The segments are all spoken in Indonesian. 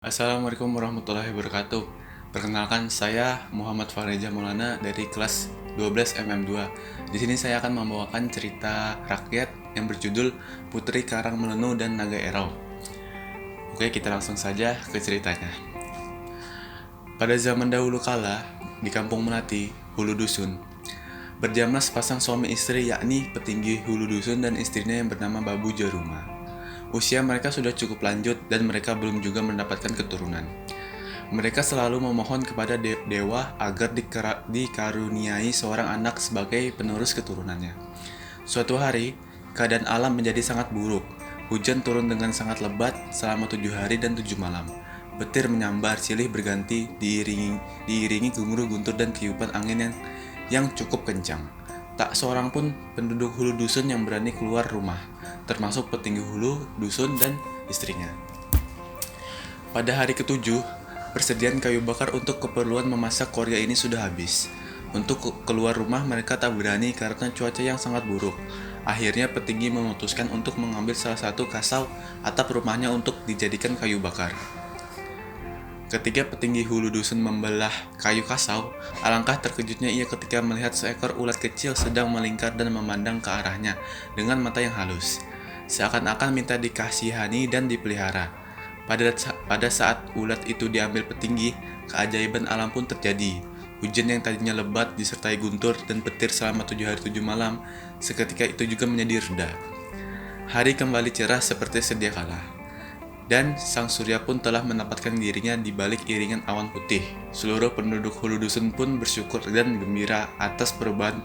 Assalamualaikum warahmatullahi wabarakatuh. Perkenalkan, saya Muhammad Fareja Maulana dari kelas 12 MM2. Di sini saya akan membawakan cerita rakyat yang berjudul Putri Karang Melenu dan Naga Erau. Oke, kita langsung saja ke ceritanya. Pada zaman dahulu kala, di kampung Melati, Hulu Dusun, berjamlah sepasang suami istri, yakni petinggi Hulu Dusun dan istrinya yang bernama Babu Jaruma. Usia mereka sudah cukup lanjut dan mereka belum juga mendapatkan keturunan. Mereka selalu memohon kepada dewa agar dikaruniai seorang anak sebagai penerus keturunannya. Suatu hari, keadaan alam menjadi sangat buruk. Hujan turun dengan sangat lebat selama 7 hari dan 7 malam. Petir menyambar, silih berganti, diiringi gemuruh guntur dan tiupan angin yang cukup kencang. Tak seorang pun penduduk Hulu Dusun yang berani keluar rumah, termasuk petinggi Hulu Dusun dan istrinya. Pada hari ketujuh, persediaan kayu bakar untuk keperluan memasak korya ini sudah habis. Untuk keluar rumah mereka tak berani karena cuaca yang sangat buruk. Akhirnya petinggi memutuskan untuk mengambil salah satu kasau atap rumahnya untuk dijadikan kayu bakar. Ketika petinggi Hulu Dusun membelah kayu kasau, alangkah terkejutnya ia ketika melihat seekor ulat kecil sedang melingkar dan memandang ke arahnya dengan mata yang halus, seakan-akan minta dikasihani dan dipelihara. Pada saat ulat itu diambil petinggi, keajaiban alam pun terjadi. Hujan yang tadinya lebat disertai guntur dan petir selama 7 hari 7 malam, seketika itu juga menjadi reda. Hari kembali cerah seperti sedia kala. Dan sang surya pun telah menempatkan dirinya di balik iringan awan putih. Seluruh penduduk Hulu Dusun pun bersyukur dan gembira atas perubahan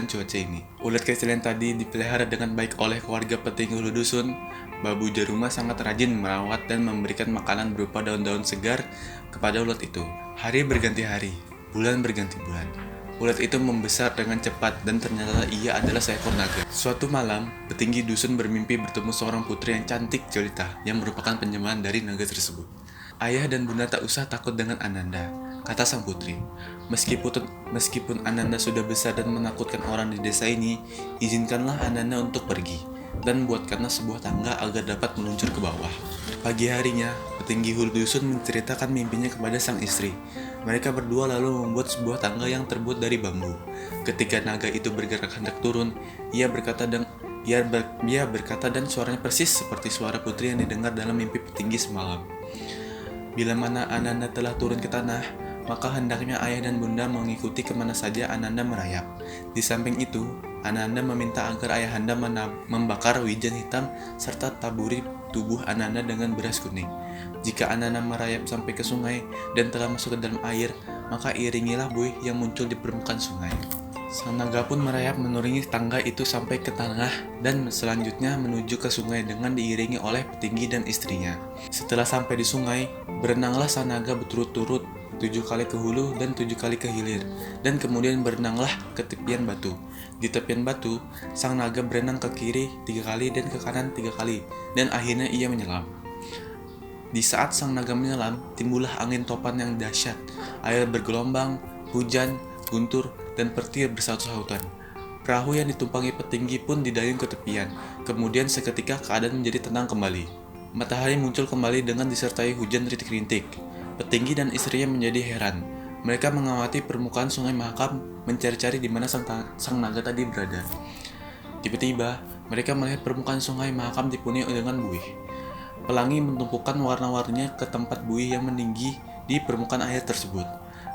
cuaca ini. Ulat kecil yang tadi dipelihara dengan baik oleh keluarga petinggi Hulu Dusun, Babu Jaruma sangat rajin merawat dan memberikan makanan berupa daun-daun segar kepada ulat itu. Hari berganti hari, bulan berganti bulan. Ulat itu membesar dengan cepat dan ternyata ia adalah seekor naga. Suatu malam, petinggi dusun bermimpi bertemu seorang putri yang cantik jelita yang merupakan penyembahan dari naga tersebut. Ayah dan bunda tak usah takut dengan Ananda, kata sang putri. Meskipun Ananda sudah besar dan menakutkan orang di desa ini, izinkanlah Ananda untuk pergi dan buatkanlah sebuah tangga agar dapat meluncur ke bawah. Pagi harinya, petinggi Hulu Dusun menceritakan mimpinya kepada sang istri. Mereka berdua lalu membuat sebuah tangga yang terbuat dari bambu. Ketika naga itu bergerak hendak turun, ia berkata dan suaranya persis seperti suara putri yang didengar dalam mimpi petinggi semalam. Bila mana Ananda telah turun ke tanah, maka hendaknya ayah dan bunda mengikuti kemana saja Ananda merayap. Di samping itu, Ananda meminta agar ayahanda membakar wijen hitam serta taburi tubuh Ananda dengan beras kuning. Jika Ananda merayap sampai ke sungai dan telah masuk ke dalam air, maka iringilah buih yang muncul di permukaan sungai. Sang naga pun merayap menuruni tangga itu sampai ke tanah dan selanjutnya menuju ke sungai dengan diiringi oleh petinggi dan istrinya. Setelah sampai di sungai, berenanglah sang naga berturut-turut 7 kali ke hulu dan 7 kali ke hilir, dan kemudian berenanglah ke tepian batu. Di tepian batu, sang naga berenang ke kiri 3 kali dan ke kanan 3 kali, dan akhirnya ia menyelam. Di saat sang naga menyelam, timbullah angin topan yang dahsyat. Air bergelombang, hujan, guntur, dan petir bersaut-sautan. Perahu yang ditumpangi petinggi pun didayung ke tepian. Kemudian seketika keadaan menjadi tenang kembali. Matahari muncul kembali dengan disertai hujan rintik-rintik. Petinggi dan istrinya menjadi heran. Mereka mengamati permukaan sungai Mahakam, mencari-cari di mana sang naga tadi berada. Tiba-tiba, mereka melihat permukaan sungai Mahakam dipenuhi dengan buih. Pelangi menumpukan warna-warninya ke tempat buih yang meninggi di permukaan air tersebut.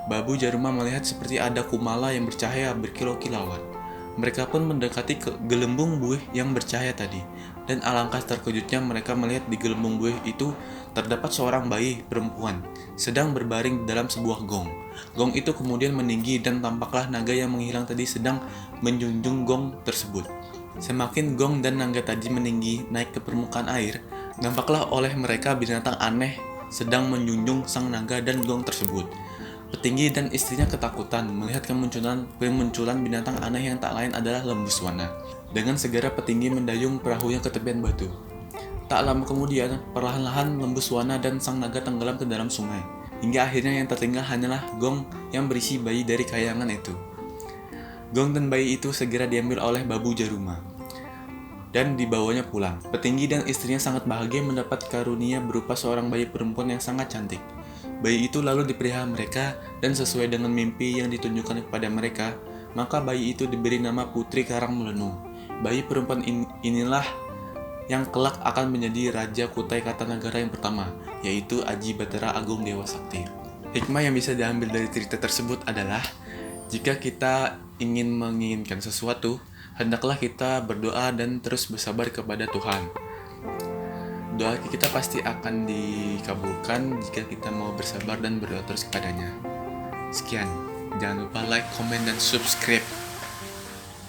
Babu Jaruma melihat seperti ada kumala yang bercahaya berkilau-kilauan. Mereka pun mendekati ke gelembung buih yang bercahaya tadi, dan alangkah terkejutnya mereka melihat di gelembung buih itu terdapat seorang bayi perempuan sedang berbaring di dalam sebuah gong. Gong itu kemudian meninggi dan tampaklah naga yang menghilang tadi sedang menjunjung gong tersebut. Semakin gong dan naga tadi meninggi naik ke permukaan air, nampaklah oleh mereka binatang aneh sedang menjunjung sang naga dan gong tersebut. Petinggi dan istrinya ketakutan melihat kemunculan binatang aneh yang tak lain adalah Lembuswana. Dengan segera petinggi mendayung perahunya ke tepian batu. Tak lama kemudian, perlahan-lahan Lembuswana dan sang naga tenggelam ke dalam sungai. Hingga akhirnya yang tertinggal hanyalah gong yang berisi bayi dari kayangan itu. Gong dan bayi itu segera diambil oleh Babu Jaruma. dan dibawanya pulang. Petinggi dan istrinya sangat bahagia mendapat karunia berupa seorang bayi perempuan yang sangat cantik. Bayi itu lalu dipelihara mereka, dan sesuai dengan mimpi yang ditunjukkan kepada mereka, maka bayi itu diberi nama Putri Karang Melenung. Bayi perempuan inilah yang kelak akan menjadi Raja Kutai Kartanagara yang pertama, yaitu Aji Batara Agung Dewa Sakti. Hikmah yang bisa diambil dari cerita tersebut adalah, jika kita ingin menginginkan sesuatu, hendaklah kita berdoa dan terus bersabar kepada Tuhan. Doa kita pasti akan dikabulkan jika kita mau bersabar dan berdoa terus kepadanya. Sekian, jangan lupa like, komen, dan subscribe.